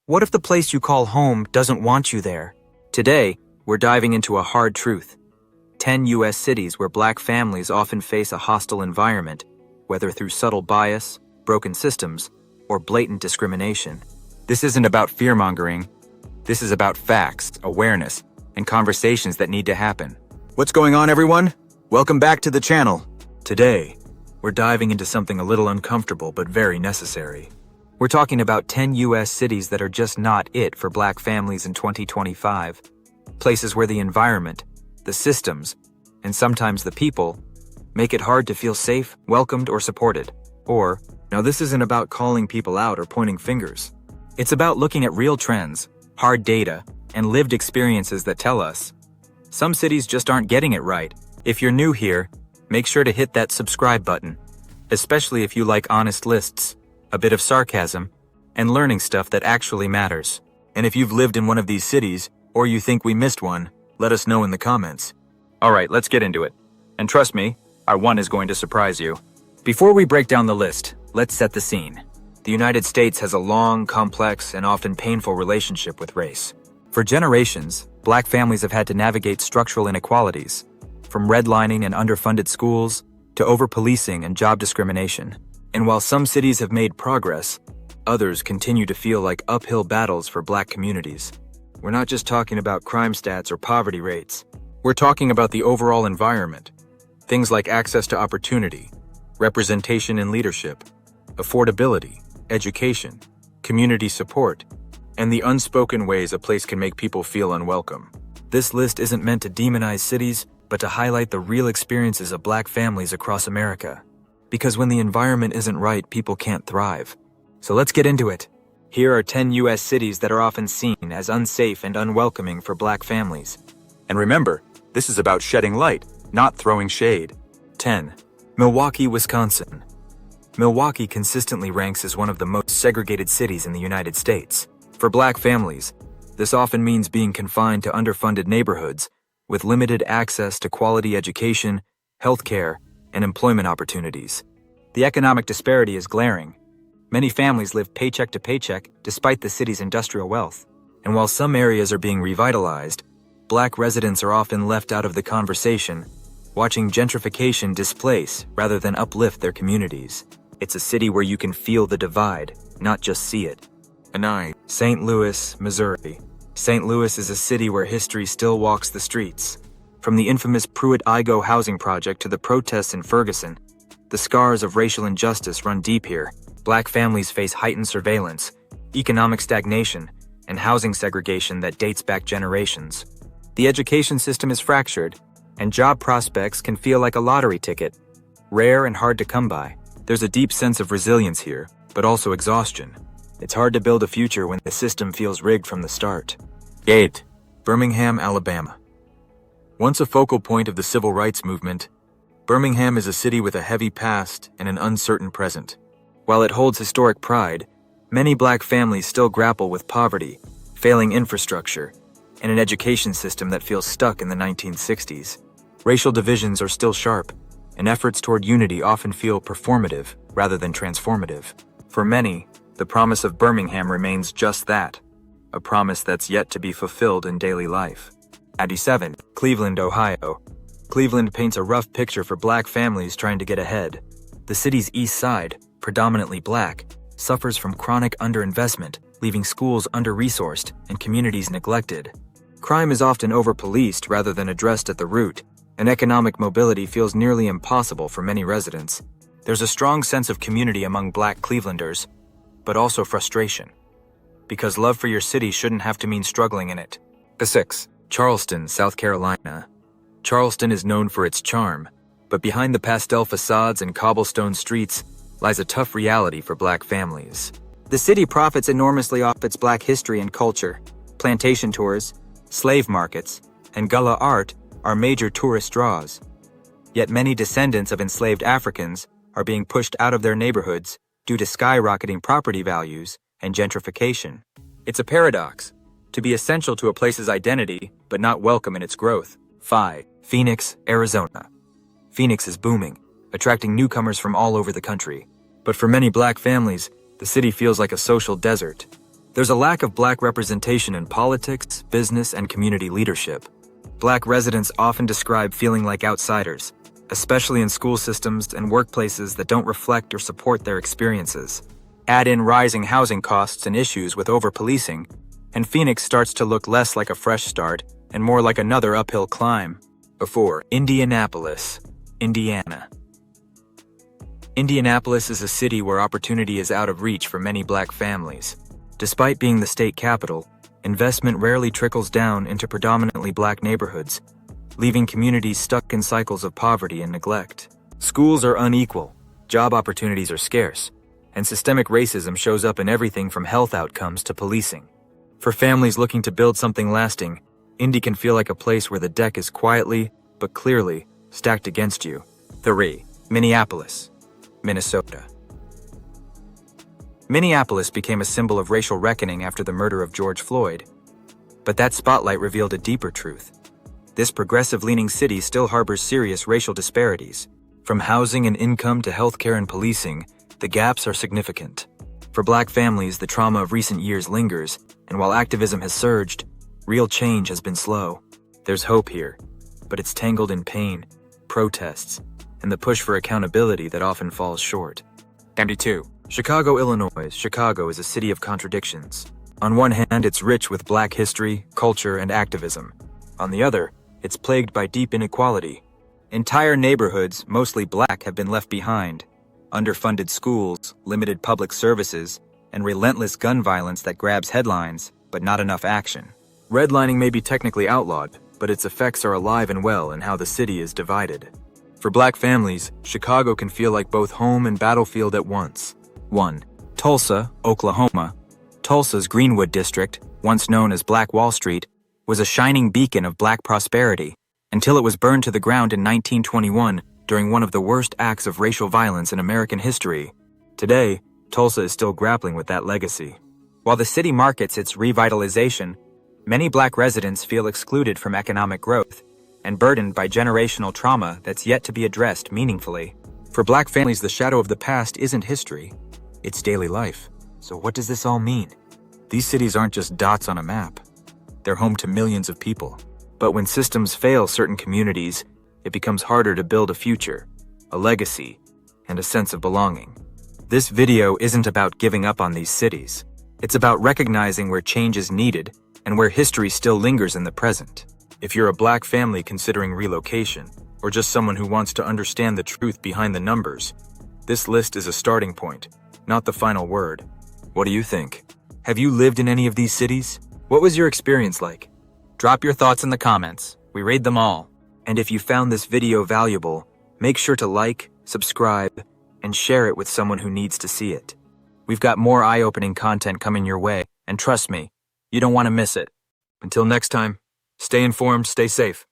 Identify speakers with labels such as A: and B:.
A: What if the place you call home doesn't want you there? Today, we're diving into a hard truth. 10 U.S. cities where Black families often face a hostile environment, whether through subtle bias, broken systems, or blatant discrimination. This isn't about fear-mongering. This is about facts, awareness, and conversations that need to happen. What's going on, everyone? Welcome back to the channel. Today, we're diving into something a little uncomfortable but very necessary. We're talking about 10 U.S. cities that are just not it for Black families in 2025. Places where the environment, the systems, and sometimes the people make it hard to feel safe, welcomed, or supported. Now this isn't about calling people out or pointing fingers. It's about looking at real trends, hard data, and lived experiences that tell us some cities just aren't getting it right. If you're new here, make sure to hit that subscribe button, especially if you like honest lists, a bit of sarcasm, and learning stuff that actually matters. And if you've lived in one of these cities, or you think we missed one, let us know in the comments. Alright, let's get into it. And trust me, our one is going to surprise you. Before we break down the list, let's set the scene. The United States has a long, complex, and often painful relationship with race. For generations, Black families have had to navigate structural inequalities, from redlining and underfunded schools to over-policing and job discrimination. And while some cities have made progress, others continue to feel like uphill battles for Black communities. We're not just talking about crime stats or poverty rates. We're talking about the overall environment. Things like access to opportunity, representation in leadership, affordability, education, community support, and the unspoken ways a place can make people feel unwelcome. This list isn't meant to demonize cities, but to highlight the real experiences of Black families across America. Because when the environment isn't right, people can't thrive. So let's get into it. Here are 10 U.S. cities that are often seen as unsafe and unwelcoming for Black families. And remember, this is about shedding light, not throwing shade. 10. Milwaukee, Wisconsin. Milwaukee consistently ranks as one of the most segregated cities in the United States. For Black families, this often means being confined to underfunded neighborhoods with limited access to quality education, healthcare, and employment opportunities. The economic disparity is glaring. Many families live paycheck to paycheck despite the city's industrial wealth. And while some areas are being revitalized, Black residents are often left out of the conversation, watching gentrification displace rather than uplift their communities. It's a city where you can feel the divide, not just see it. 9. St. Louis, Missouri. St. Louis is a city where history still walks the streets. From the infamous Pruitt-Igoe housing project to the protests in Ferguson, the scars of racial injustice run deep here. Black families face heightened surveillance, economic stagnation, and housing segregation that dates back generations. The education system is fractured, and job prospects can feel like a lottery ticket, rare and hard to come by. There's a deep sense of resilience here, but also exhaustion. It's hard to build a future when the system feels rigged from the start. 8. Birmingham, Alabama. Once a focal point of the civil rights movement, Birmingham is a city with a heavy past and an uncertain present. While it holds historic pride, many Black families still grapple with poverty, failing infrastructure, and an education system that feels stuck in the 1960s. Racial divisions are still sharp, and efforts toward unity often feel performative rather than transformative. For many, the promise of Birmingham remains just that, a promise that's yet to be fulfilled in daily life. 7. Cleveland, Ohio. Cleveland paints a rough picture for Black families trying to get ahead. The city's east side, predominantly Black, suffers from chronic underinvestment, leaving schools under-resourced and communities neglected. Crime is often over-policed rather than addressed at the root, and economic mobility feels nearly impossible for many residents. There's a strong sense of community among Black Clevelanders, but also frustration, because love for your city shouldn't have to mean struggling in it. 6. Charleston, South Carolina. Charleston is known for its charm, but behind the pastel facades and cobblestone streets lies a tough reality for Black families. The city profits enormously off its Black history and culture. Plantation tours, slave markets, and gullah art are major tourist draws. Yet many descendants of enslaved Africans are being pushed out of their neighborhoods due to skyrocketing property values and gentrification. It's a paradox, to be essential to a place's identity, but not welcome in its growth. 5. Phoenix, Arizona. Phoenix is booming, attracting newcomers from all over the country. But for many Black families, the city feels like a social desert. There's a lack of black representation in politics, business, and community leadership. Black residents often describe feeling like outsiders, especially in school systems and workplaces that don't reflect or support their experiences. Add in rising housing costs and issues with over-policing, and Phoenix starts to look less like a fresh start and more like another uphill climb. Before Indianapolis, Indiana. Indianapolis is a city where opportunity is out of reach for many black families. Despite being the state capital, investment rarely trickles down into predominantly black neighborhoods, leaving communities stuck in cycles of poverty and neglect. Schools are unequal, job opportunities are scarce, and systemic racism shows up in everything from health outcomes to policing. For families looking to build something lasting, Indy can feel like a place where the deck is quietly, but clearly, stacked against you. 3. Minneapolis, Minnesota. Minneapolis became a symbol of racial reckoning after the murder of George Floyd. But that spotlight revealed a deeper truth. This progressive-leaning city still harbors serious racial disparities. From housing and income to healthcare and policing, the gaps are significant. For black families, the trauma of recent years lingers, and while activism has surged, real change has been slow. There's hope here, but it's tangled in pain, protests, and the push for accountability that often falls short. 2. Chicago, Illinois. Chicago is a city of contradictions. On one hand, it's rich with black history, culture, and activism. On the other, it's plagued by deep inequality. Entire neighborhoods, mostly black, have been left behind. Underfunded schools, limited public services, and relentless gun violence that grabs headlines, but not enough action. Redlining may be technically outlawed, but its effects are alive and well in how the city is divided. For black families, Chicago can feel like both home and battlefield at once. 1. Tulsa, Oklahoma. Tulsa's Greenwood district, once known as Black Wall Street, was a shining beacon of black prosperity until it was burned to the ground in 1921 during one of the worst acts of racial violence in American history. Today, Tulsa is still grappling with that legacy. While the city markets its revitalization, many black residents feel excluded from economic growth and burdened by generational trauma that's yet to be addressed meaningfully. For black families, the shadow of the past isn't history, it's daily life. So what does this all mean? These cities aren't just dots on a map. They're home to millions of people. But when systems fail certain communities, it becomes harder to build a future, a legacy, and a sense of belonging. This video isn't about giving up on these cities. It's about recognizing where change is needed and where history still lingers in the present. If you're a black family considering relocation, or just someone who wants to understand the truth behind the numbers, this list is a starting point, not the final word. What do you think? Have you lived in any of these cities? What was your experience like? Drop your thoughts in the comments. We read them all. And if you found this video valuable, make sure to like, subscribe, and share it with someone who needs to see it. We've got more eye-opening content coming your way, and trust me, you don't want to miss it. Until next time, stay informed, stay safe.